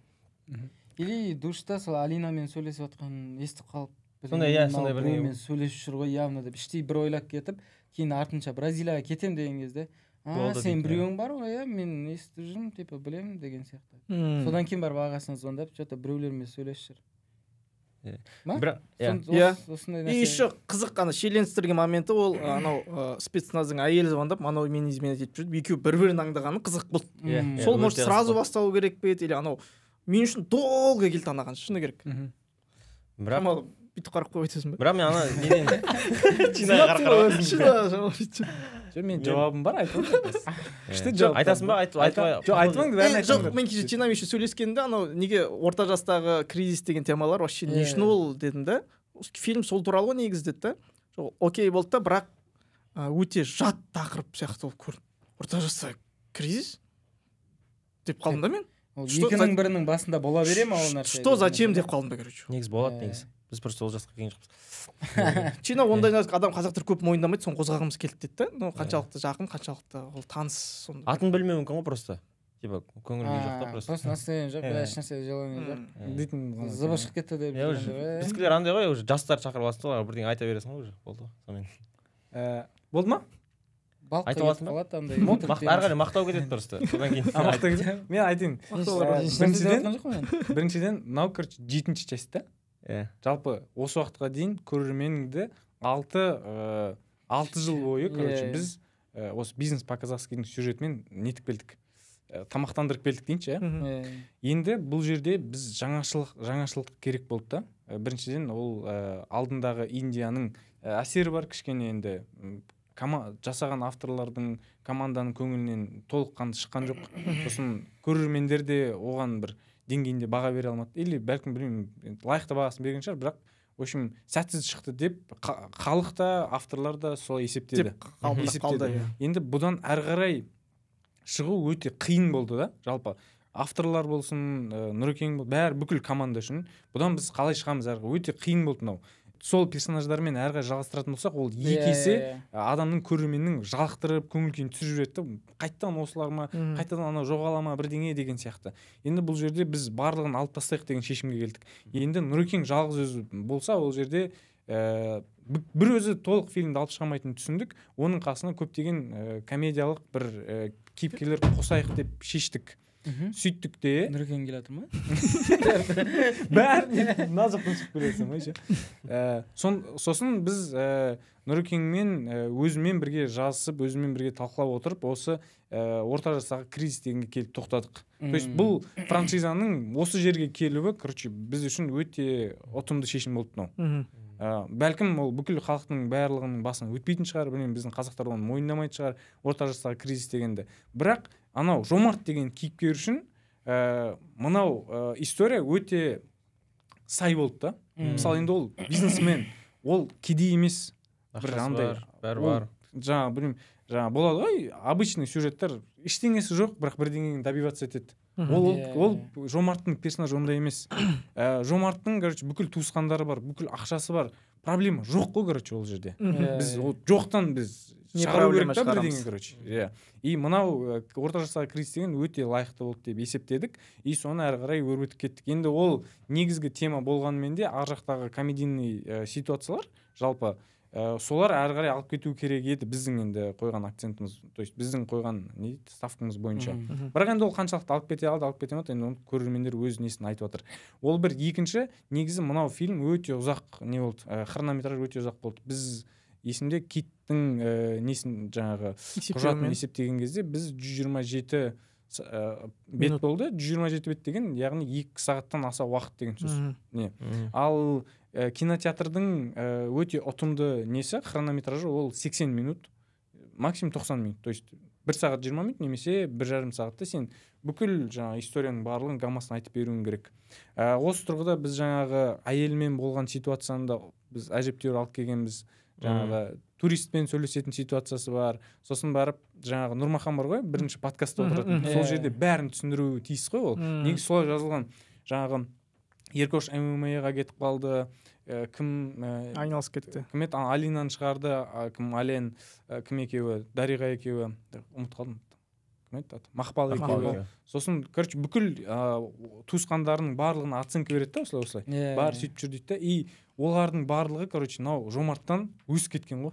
Или душта сол Алинамен сөйлесіп жатқан естіп қалып, сондай бір мен сөйлесіп жүр ғой явно деп іштей бір ойлап кетіп, кейін артынша Бразилияға кетем деген кезде сен біреуің бар ғой, мен естіп жүрмін, типа білемін деген сияқты. Содан кейін барып ағасына звондап, что-то біреулермен сөйлесіп жүр. И еще қызық ана шиеленістірген моменті ол анау спецназдың әйелі звондап, анау мені изменять етіп жүрді, екеуі бір-бірін аңдағаны қызық болды. Сол может сразу басталу керек пе еді, или анау мен үшін долго келді анаған, шыны керек. Бірақ бүйтіп қарап қойып айтасың ба? Бірақ мен ана неден Чинаға қарап мен жауабым бар, айтасың ба? Айтпаңды бәрін айтамын. Жоқ, мен кеше Чинамен еще сөйлескенде анау неге орта жастағы кризис деген темалар вообще не үшін ол дедім да. Фильм сол туралы ғой негізі деді да. Окей болды да, бірақ өте жат тақырып сияқты болып көрінді. Орта жаста кризис деп қалдым да мен. Ол екінің бірінің басында бола бере ма ол нәрсе? Что зачем деп қалдым да, короче. негізі болады негізі. Біз просто ол жасқа келген жоқпыз. Чина ондай адам қазақтар көп мойындамайды, соны қозғағымыз келді деді да. Но қаншалықты жақын, қаншалықты ол таныс сонда. Атын білмеу мүмкін ғой просто. Типа көңіл күй жоқ та просто. Просто настроение жоқ, ешнәрсе желание жоқ. дейтін Зыбы шығып кетті деп. Біздікілер андай ғой, уже жастарды шақырып аласың ғой, бірдеңе айта бересің ғой уже. Болды ғой. Сонымен. болды ма? Айта аласың ба? Ары қарай мақтау кетеді просто. Содан кейін. Мен айтайын. Біріншіден, мынау короче 7-ші часть та. Жалпы осы уақытқа дейін көрерменіңді 6 жыл бойы короче біз осы бизнес по казахскийдің сюжетімен нетіп келдік. Тамақтандырып келдік дейінші. Енді бұл жерде біз жаңашылық керек болды да. Біріншіден ол алдындағы Индияның әсері бар, кішкене енді жасаған авторлардың команданың көңілінен толыққанды шыққан жоқ. Сосын көрермендер де оған бір деңгейінде баға бере алмады. Или бәлкім білмеймін, лайықты бағасын берген шығар, бірақ в общем сәтсіз шықты деп халық та авторлар да солай есептеді. Енді бұдан әрі қарай шығу өте қиын болды да. Жалпы авторлар болсын, Нұрекең бәрі бүкіл команда үшін бұдан біз қалай шығамыз әрі қарай өте қиын болды. Мынау сол персонаждармен әрі қарай жалғастыратын болсақ, ол екі есе адамның көрерменнің жалықтырып көңіл күйін түсіріп жіберді. Қайтадан осылар ма, қайтадан анау жоғала ма бірдеңе деген сияқты. Енді бұл жерде біз барлығын алып тастайық деген шешімге келдік. Енді Нұрекең жалғыз өзі болса, ол жерде бір өзі толық фильмді алып шығамайтынын түсіндік. Оның қасына көптеген комедиялық бір кейіпкерлер қосайық деп шештік. Сөйттік те. Нұрекең келе жатыр ма? Бәріне назықпен шығып келесің ғой. Сосын біз Нұрекеңмен өзімен бірге жазысып, өзімен бірге талқылап отырып, осы орта жастағы кризис дегенге келіп тоқтадық. То есть бұл франшизаның осы жерге келуі, короче, біз үшін өте ұтымды шешім болды мынау. Бәлкім ол бүкіл халықтың барлығының басына өтпейтін шығар, білмеймін, біздің қазақтар оны мойындамайтын шығар, орта жастағы кризис дегенді. Бірақ анау Жомарт деген кейіпкер үшін мынау история өте сай болды да. Мысалы енді ол бизнесмен, ол кедей емес, бір андай бәрі бар. Жаңа білмеймін, жаңа болады ғой, обычный сюжеттер ештеңесі жоқ, бірақ бірдеңені добиваться етеді. Ол Жомарттың персонажы ондай емес. Жомарттың, короче, бүкіл туысқандары бар, бүкіл ақшасы бар. Проблема жоқ қой, короче, ол жерде. Біз жоқтан біз шығару керек та бірдеңе, короче. И мынау орта жастағы кризис деген өте лайықты болды деп есептедік. И соны әрі қарай өрбітіп кеттік. Енді ол негізгі тема болғанымен де ар жақтағы комедийный ситуациялар жалпы солар әрі қарай алып кету керек еді, біздің енді қойған акцентіміз, то есть біздің қойған ставкамыз бойынша. Бірақ енді ол қаншалықты алып кете алды, алып кете алмады, енді оны көрермендер өз несін айтып жатыр. Ол бір. Екінші, негізі мынау фильм өте ұзақ не болды, хронометраж өте ұзақ болды. Біз есімде Киттің несін жаңағы құжатын есептеген кезде біз 127 бет болды. 127 бет деген, яғни 2 сағаттан аса уақыт деген сөз. Ал кинотеатрдың өте ұтымды несі, хронометражы ол 80 минут, максимум 90 минут. То есть 1 сағат 20 минут немесе 1,5 сағатта сен бүкіл жаңағы историяның барлығын гаммасын айтып беруің керек. Осы тұрғыда біз жаңағы әйелмен болған ситуацияны біз әжептәуір алып келгенбіз. Жаңағы туристпен сөйлесетін ситуациясы бар. Сосын барып жаңағы Нұрмахан бар ғой, бірінші подкастта отыратын. Сол жерде бәрін түсіндіруі тиіс қой ол. Негізі солай жазылған. Жаңағы Еркош ММА-ға кетіп қалды. Кім айналысып кетті. Кім еді? Алинаны шығарды. Кім Ален, кім екеуі? Дариға екеуі. Ұмытып қалдым. Кім еді? Мақпал екеуі. Сосын, короче, бүкіл туысқандарының барлығына оценка береді да, осылай. Бәрі сөйтіп жүр дейді. И олардың барлығы, короче, мынау Жомарттан өсіп кеткен ғой.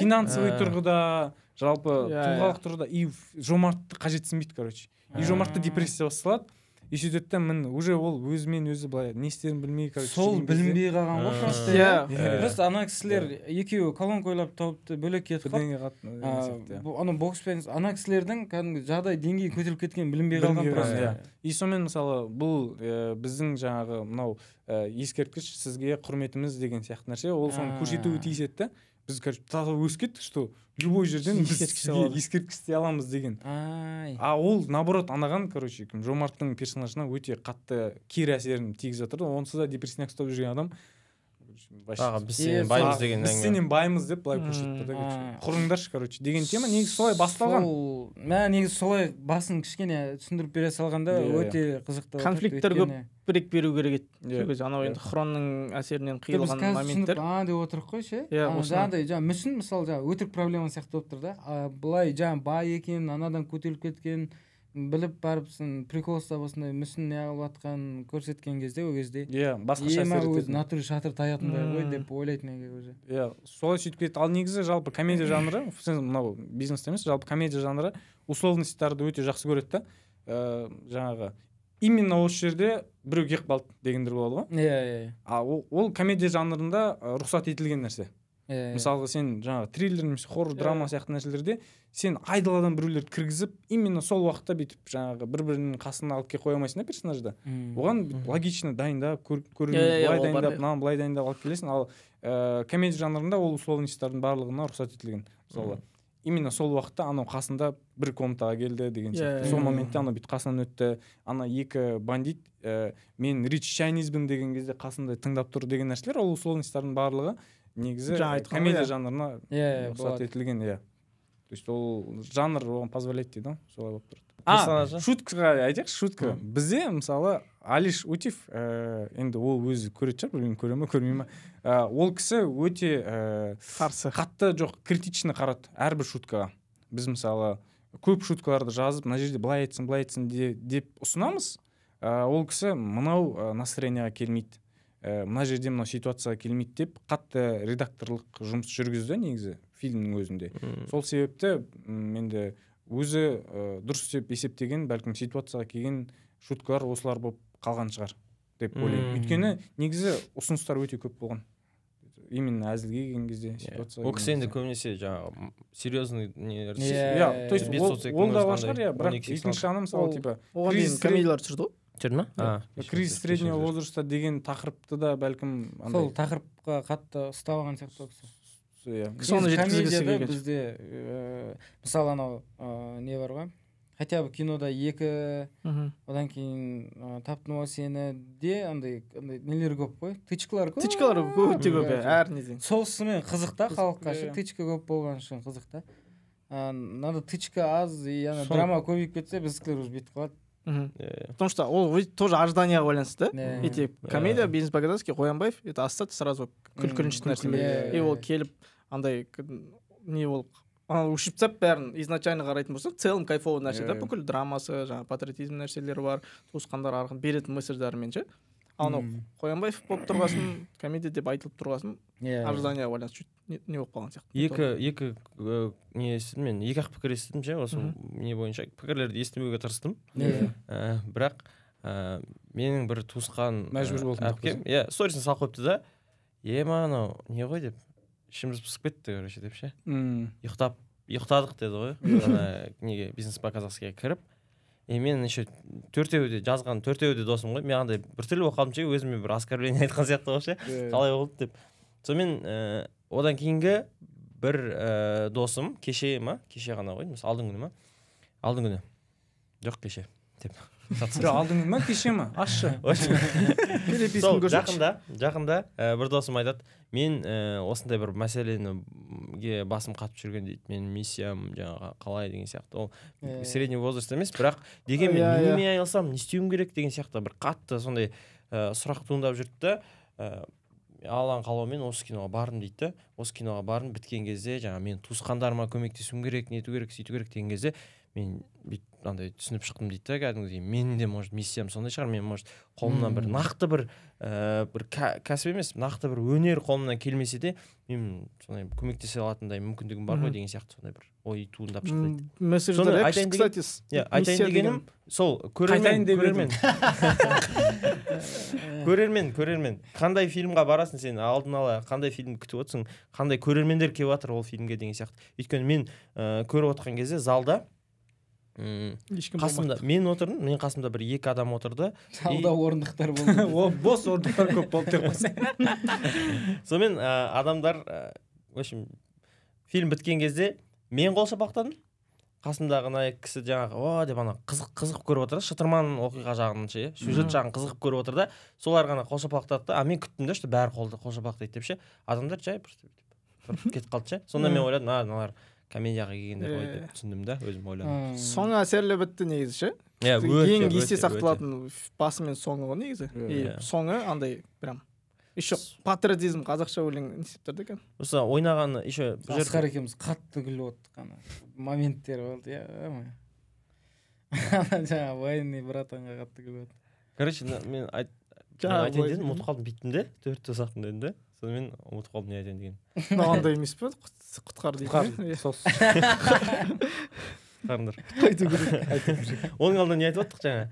Финансовый тұрғыда, жалпы тұлғалық тұрғыда, и Жомартты қажетсінбейді, короче. И Жомартты депрессия басталады. И сөйтеді, уже ол өзімен өзі былай не істерін білмей, короче. Сол білінбей қалған ғой просто. Просто ана кісілер екеуі колонка ойлап тауыпты, бөлек кетіп қалды. Ана бокспен ана кісілердің кәдімгі жағдай деңгейі көтеріліп кеткен білінбей қалған просто. И сонымен мысалы бұл біздің жаңағы мынау ескерткіш сізге құрметіміз деген сияқты нәрсе, ол соны көрсетуі тиіс еді. Біз, короче, тағы өсіп кеттік, что любой жерден біз ескерткіш істей аламыз деген. Ол наоборот анаған, короче, Жомарттың персонажына өте қатты кері әсерін тигізіп жатыр. Онсыз да депрессияға ұстап жүрген адам біз сенен баймыз деген біз әңгіме. сенен баймыз деп былай көрсетті да құрыңдаршы короче деген тема негізі солай басталған. Негізі солай басын кішкене түсіндіріп бере салғанда өте қызықты. Конфликттер көп брек беру керек еді. Сол кезде анау енді хронның әсерінен қиылған моменттер. Деп отырық қой ше. Жаңағыдай мүсін мысалы өтірік проблема сияқты болып тұр да. Былай бай екен, анадан көтеріліп кеткен, біліп барыпсың, прикол ұстап осындай мүсін не қылып жатқан көрсеткен кезде ол кезде басқаша әсер етеді. натуре шатыр таятындай ғой деп ойлайтын екен өзі. Солай сөйтіп кетті. Ал негізі жалпы комедия жанры, мынау бизнесте емес, жалпы комедия жанры условностьтарды өте жақсы көреді да. Жаңағы именно осы жерде біреу кек қалды дегендер болады ғой. Ол комедия жанрында рұқсат етілген нәрсе. Мысалға сен жаңағы триллер немесе хоррор драма сияқты нәрселерде сен айдаладан біреулерді кіргізіп именно сол уақытта бүйтіп жаңағы бір-бірінің қасына алып келіп қоя алмайсың да персонажды. Оған логично дайындап көрінеді, былай дайындап, мынаны былай дайындап алып келесің. Ал комедия жанрында ол условностьтардың барлығына рұқсат етілген. Мысалы именно сол уақытта анау қасында бір комнатаға келді деген сияқты. Сол моментте анау бүйтіп қасынан өтті. Ана екі бандит мен рич чайнизбін деген кезде қасында тыңдап тұр деген нәрселер, ол условностьтардың барлығы негізі комедия жанрына рұқсат етілген. То есть ол жанр оған позволяет дейді, солай болып тұрады. Шуткаға айтайықшы, шутка. Бізде мысалы Алиш Утив, енді ол өзі көретін шығар, білмеймін, көре ме, көрмей ме. Ол кісі өте қатты жоқ, критично қарады әрбір шуткаға. Біз мысалы көп шуткаларды жазып, мына жерде былай айтсын деп ұсынамыз. Ол кісі мынау настроенияға келмейді, мына жерде мынау ситуацияға келмейді деп қатты редакторлық жұмыс жүргізді негізі фильмнің өзінде. Сол себепті менде өзі дұрыс деп есептеген, бәлкім ситуацияға келген шуткалар осылар болып қалған шығар деп ойлаймын. Өйткені негізі ұсыныстар өте көп болған. Именно әзілге келген кезде ситуацияға. Ол кісі енді көбінесе жаңағы серьезный нелер. То есть ол да бар шығар, бірақ екінші жағынан мысалы типа оған дейін комедиялар түсірді ғой. Түсірді ма? Кризис среднего возраста деген тақырыпты да бәлкім сол тақырыпқа қатты ұстап алған сияқты ол кісі. Соны жеткізгісі келген. Бізде мысалы анау не бар ғой, хотя бы кинода екі, одан кейін таптым ау сені де андай нелер көп қой, тычкалар көп. Тычкалар өте көп, әр неден. Соғысымен қызық та халыққа, тычка көп болған үшін қызық та. Надо тычка аз, и драма көбейіп кетсе біздікілер уже бүйтіп қалады. Потому что ол тоже ожиданияға байланысты. Эти комедия бизнес по-казахски Қоянбаев, это остаток сразу күлкінішті нәрсе. И ол келіп андай не ол ушиб тастап бәрін изначально қарайтын болсақ, целом кайфовый нәрсе да, бүкіл драмасы, жаңағы патриотизм нәрселері бар, туысқандар арқылы беретін месседждарымен ше. Анау Қоянбаев болып тұрғасын, комедия деп айтылып тұрғасын, ожиданияға байланысты не болып қалған сияқты. Екі не естідім мен, екі ақ пікір естідім ше, осы не бойынша пікірлерді естімеуге тырыстым. Бірақ менің бір туысқан әпкем, сторисін салып қойыпты да, анау не ғой деп, ішіміз пысып кетті, короче, деп ше. Ұйықтадық деді ғой, неге бизнес по-казахскиге кіріп. Мен еще төртеуде жазған, төртеуде досым ғой. Мен андай бір түрлі оқалым ше, өзіме бір оскорбление айтқан сияқты ғой ше. Қалай болды деп. Сонымен одан кейінгі бір досым кеше ғана ғой, мысалы алдың күні. Жоқ кеше деп. Алдың күні ма, кеше ма? Ашшы. Сол жақында бір досым айтады, мен осындай бір мәселеге басым қатып жүрген дейді, менің миссиям жаңағы қалай деген сияқты. Ол средний возраст емес, бірақ деген мен немен айналысам, не істеуім керек деген сияқты бір қатты сондай сұрақ туындап жүрді да. Алланың қалауымен осы киноға бардым дейді. Осы киноға бардым, біткен кезде жаңағы мен туысқандарыма көмектесуім керек, нету керек, сөйту керек деген кезде мен андай түсініп шықтым дейді да, кәдімгідей менің де может миссиям сондай шығар, мен может қолымнан бір нақты бір кәсіп емес, нақты бір өнер қолымнан келмесе де мен сондай көмектесе алатындай мүмкіндігім бар ғой деген сияқты сондай бір ой туындап шықты дейді. Месседждар, кстати, айтайын дегенім сол көрермен қандай фильмға барасың, сен алдын ала қандай фильм күтіп отырсың, қандай көрермендер келіп жатыр ол фильмге деген сияқты. Өйткені мен көріп отырған кезде залда қасымда мен отырдым, мен қасымда бір екі адам отырды. Залда орындықтар болды. Бос орындықтар көп болды деп қойса. Сонымен адамдар, в общем, фильм біткен кезде мен қол шапақтадым. қасымдағы ана екі кісі жаңағы о деп ана қызық көріп отыр да, шытырман оқиға жағынан ше, сюжет жағын қызығып көріп отыр да, солар ғана қол шапалақтады да, а мен күттім да, что бәрі қол шапалақтайды деп ше, адамдар жай просто кетіп қалды ше. Сонда мен ойладым, мыналар комедияға келгендер ғой деп түсіндім да, өзім ойладым. Соңы әсерлі бітті негізі ше. Ең есте сақталатын басы мен соңы ғой негізі. Соңы андай прям еще патриотизм қазақша өлең институттарда екен. Осы ойнағаны еще Асқар екеуміз қатты күліп оттық ана моменттер болды, жаңағы военный братанға қатты күліп оттық. Короче, мен айтайын дедім, ұмытып қалдым биттім де, 4 тосақтым дедім де, сонымен ұмытып қалдым не айтайын деген. Мынандай емес пе? Құтқар дейді. Құтқарыңдар. Айту керек. Оның алдында не айтып оттық жаңа?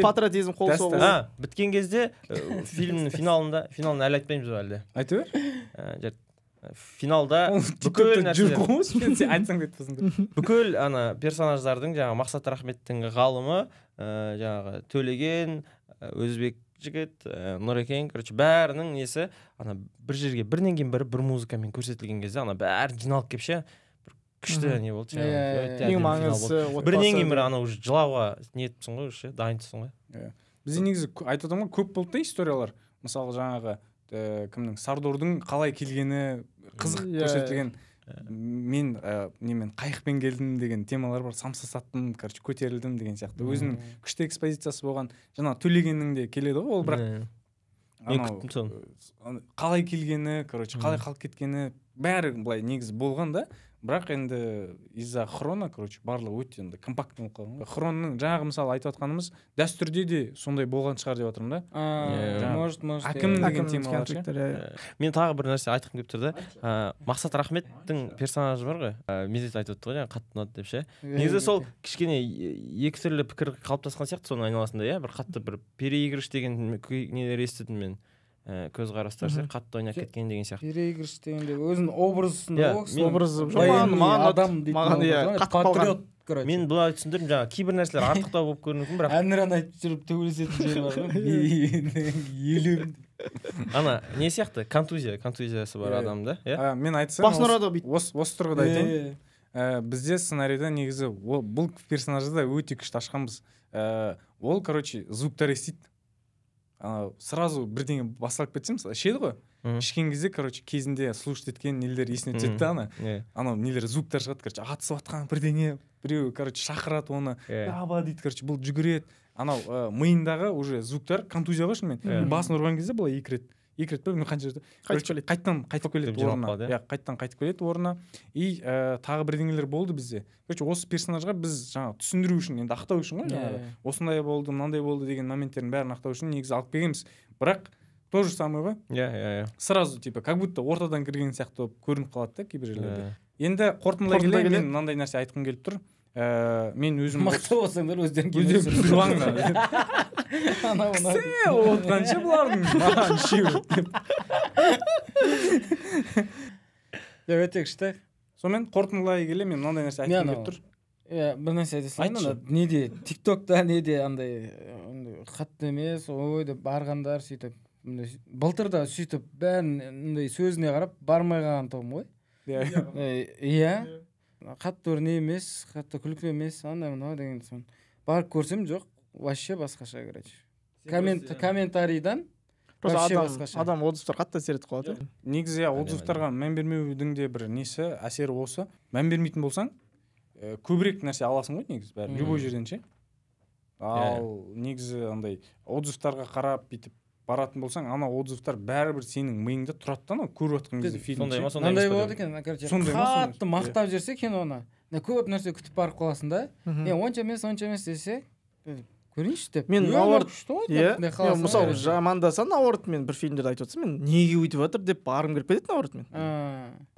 Патриотизм қол соғу. Біткен кезде фильмнің финалын әлі айтпаймыз ба әлде? Айта бер. Финалда бүкіл нәрселер, айтсаң кетпесін. бүкіл ана персонаждардың жаңағы Мақсат Рахметтің ғалымы, жаңағы Төлеген, Өзбек жігіт, Нұрекен, короче, бәрінің несі ана бір жерге бірінен кейін бірі бір музыкамен көрсетілген кезде ана бәрі жиналып келіп ше, бір күшті не болды. Ең маңызды отбасы. Бірінен кейін бірі ана уже жылауға ниетпісің ғой, ше, дайынсың ғой. Бізде негізі айтып отырмын ғой, көп болды да историялар. Мысалы жаңағы кімнің Сардордың қалай келгені қызық көрсетілген. Мен немен қайықпен келдім деген темалар бар, самса саттым, короче, көтерілдім деген сияқты. Өзінің күшті экспозициясы болған. Жаңа Төлегеннің де келеді ғой, ол бірақ мен күттім соны. Қалай келгені, короче, қалай қалып кеткені бәрі былай негізі болған да. Бірақ енді из-за хрона, короче, барлығы өте енді компактный болып қалған. Хронның жаңағы мысалы айтып отқанымыз дәстүрде де сондай болған шығар деп отырмын да. Может. Әкім деген тема бар. Мен тағы бір нәрсе айтқым келіп тұр да. Мақсат Рахметтің персонажы бар ғой. Мезет айтып отты ғой, жаңа қатты ұнады деп ше. Негізі сол кішкене екі түрлі пікір қалыптасқан сияқты соның айналасында, иә. Бір қатты бір переигрыш деген нелер естідім мен. Көзқарастар қатты ойнап кеткен деген сияқты. Переигрыш дегенде өзінің образында образы маған патриот. Мен былай түсіндірдім, жаңағы кейбір нәрселер артықтау болып көрінетін, бірақ әнұран айтып жүріп төбелесетін жер бар ғой. Елім. Ана не сияқты? Контузиясы бар адамда, иә? Мен айтсам, басын ұрады бүйтіп. Осы тұрғыда айтайын. Бізде сценарийда негізі бұл персонажды да өте күшті ашқанбыз. Ол, короче, звуктар естиді. Сразу бірдеңе басталып кетсем, ішеді ғой. Ішкен кезде, короче, кезінде слушать еткен нелер есіне түседі да ана. Анау нелер звуктар шығады, короче, атысып атқан бірдеңе, біреу, короче, шақырады оны. Аба дейді, короче, бұл жүгіреді. Анау миындағы уже звуктар контузия ғой шынымен. Басын ұрған кезде былай екі рет мен қанша жерде қайтып келеді орнына. Қайтып келеді орнына. И тағы бірдеңелер болды бізде. Короче, осы персонажға біз жаңа түсіндіру үшін, енді ақтау үшін ғой, осындай болды, мынандай болды деген моменттердің бәрін ақтау үшін негізі алып келгенбіз. Бірақ то же самое ғой. Сразу типа как будто ортадан кірген сияқты болып көрініп қалады да кейбір жерлерде. Енді қорытындылай келе мен мынандай нәрсе айтқым келіп тұр. Мен өзім мықты болсаңдар өздерің күліңдер. Кісі отқанша бұлардың маған үшеуі деп. Өте күшті. Сонымен қорытындылай келе мен мынандай нәрсе айтқым келіп тұр. Бір нәрсе айта салайын, неде тиктокта неде андай қатты емес, ой деп барғандар сөйтіп былтырда сөйтіп бәрін сөзіне қарап бармай қалған тобым ғой. Иә. Қатты өрне емес, қатты күлкі емес, андай мынау деген сон. Барып көрсем жоқ, вообще басқаша, короче. Комментарийдан вообще басқаша. Адам отзывтар қатты әсер етіп қалады. Негізі отзывтарға мән бермеудің де бір несі, әсері осы. Мән бермейтін болсаң, көбірек нәрсе аласың ғой негізі, бәрі любой жерден ше. Ал негізі андай отзывтарға қарап бүйтіп баратын болсаң, ана отзывтар бәрібір сенің миыңда тұрады да, көріп отқан кезде фильм. Сондай болады екен, короче, қатты мақтап жүрсе киноны, көп нәрсе күтіп барып қаласың да. Онша емес десе, көрейінші деп. Мен наоборот, мысалы жамандасаң наоборот, мен бір фильмдерді айтып отырсам, мен неге өйтіп жатыр деп барғым келіп кетеді наоборот мен.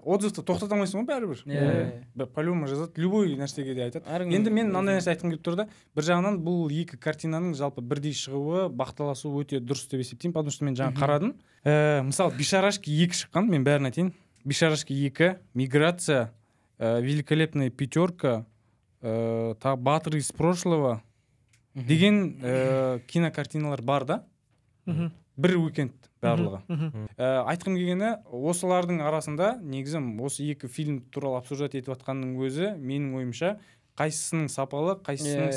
Отзывты тоқтата алмайсың ғой бәрібір. По-любому жазады, любой нәрсеге де айтады. Енді мен мынандай нәрсе айтқым келіп тұр да, бір жағынан бұл екі картинаның жалпы бірдей шығуы, бақталасуы өте дұрыс деп есептеймін, потому что мен жаңа қарадым. Мысалы, Бишарашки 2 шыққан, мен бәрін айтайын. Бишарашки 2, Миграция, Великолепная пятерка, Батыр из прошлого деген кинокартиналар бар да. Бір уикенд барлығы. Айтқым келгені, осылардың арасында негізім осы екі фильм туралы обсуждать етіп жатқанның өзі менің ойымша қайсысының сапалы қайсысының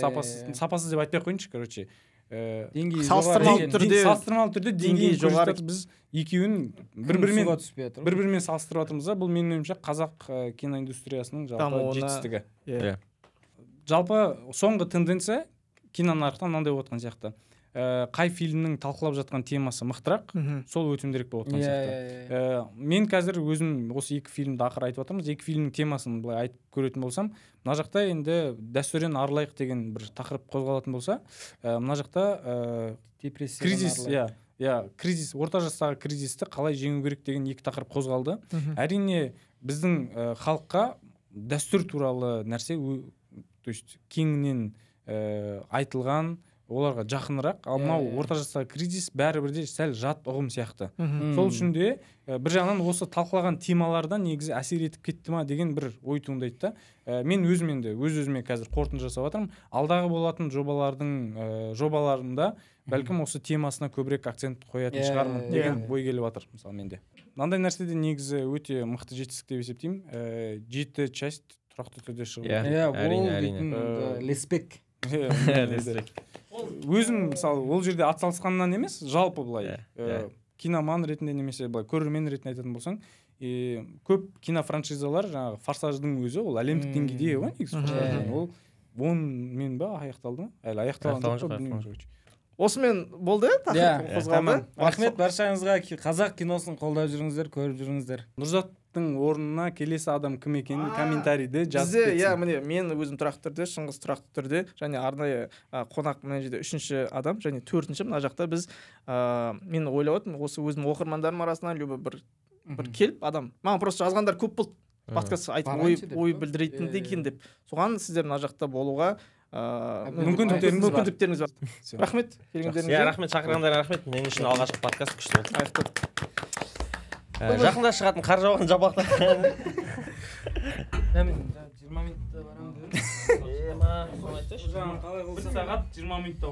сапасыз деп айтпай ақ қояйыншы, короче деңгейі салыстырмалы түрде деңгейі жоғары. Біз екеуін бір-бірімен салыстырып жатырмыз да. Бұл менің ойымша қазақ киноиндустриясының жалпы жетістігі. Жалпы соңғы тенденция кинонарықта мынандай болып жатқан сияқты. Қай фильмнің талқылап жатқан темасы мықтырақ, сол өтімдірек болып жатқан сияқты. Мен қазір өзім осы екі фильмді ақыры айтып жатырмыз. Екі фильмнің темасын былай айтып көретін болсам, мына жақта енді дәстүрден арылайық деген бір тақырып қозғалатын болса, мына жақта кризис, кризис, орта жастағы кризисті қалай жеңу керек деген екі тақырып қозғалды. Әрине біздің халыққа дәстүр туралы нәрсе то есть кеңінен айтылған, оларға жақынырақ, ал мынау орта жастағы кризис бәрібір де сәл жат ұғым сияқты. Сол үшін де бір жағынан осы талқылаған темалардан негізі әсер етіп кетті ма деген бір ой туындайды да. Мен өзіме қазір қорытынды жасап жатырмын. Алдағы болатын жобаларында бәлкім осы темасына көбірек акцент қоятын шығармын деген ой келіп жатыр мысалы менде. Мынандай нәрседе негізі өте мықты жетістік деп есептеймін. 7 часть тұрақты түрде шығып. Әрине. Леспек. Өзім мысалы ол жерде атсалысқаннан емес, жалпы былай киноман ретінде немесе былай көрермен ретінде айтатын болсаң, көп кинофраншизалар жаңағы Форсаждың өзі ол әлемдік деңгейде ғой негізі. Ол 10 мен ба аяқталды ма? Әлі аяқталған жоқ білмеймін. Осымен болды, тақырып қозғалды. Рахмет баршаңызға, қазақ киносын қолдап жүріңіздер, көріп жүріңіздер. Нұрзаттың орнына келесі адам кім екенін комментарийде жазып кетсін. Міне мен өзім тұрақты түрде, Шыңғыс тұрақты түрде, және арнайы қонақ мына жерде 3-ші адам, және 4-ші мына жақта біз мен ойлап отырмын, осы өзім оқырмандарым арасынан любой бір келіп адам. Маған просто жазғандар көп болды. Подкаст айтып ой білдірейтін екен деп. Соған сіздер мына жақта болуға мүмкіндіктеріңіз бар. Рахмет келгендеріңізге. Рахмет, шақырғандарыңа рахмет. Мен үшін алғашқы подкаст күшті болды. Жақында шығатын қар жауған жабақта. 20 минутта барамын. Бір сағат 20 минутта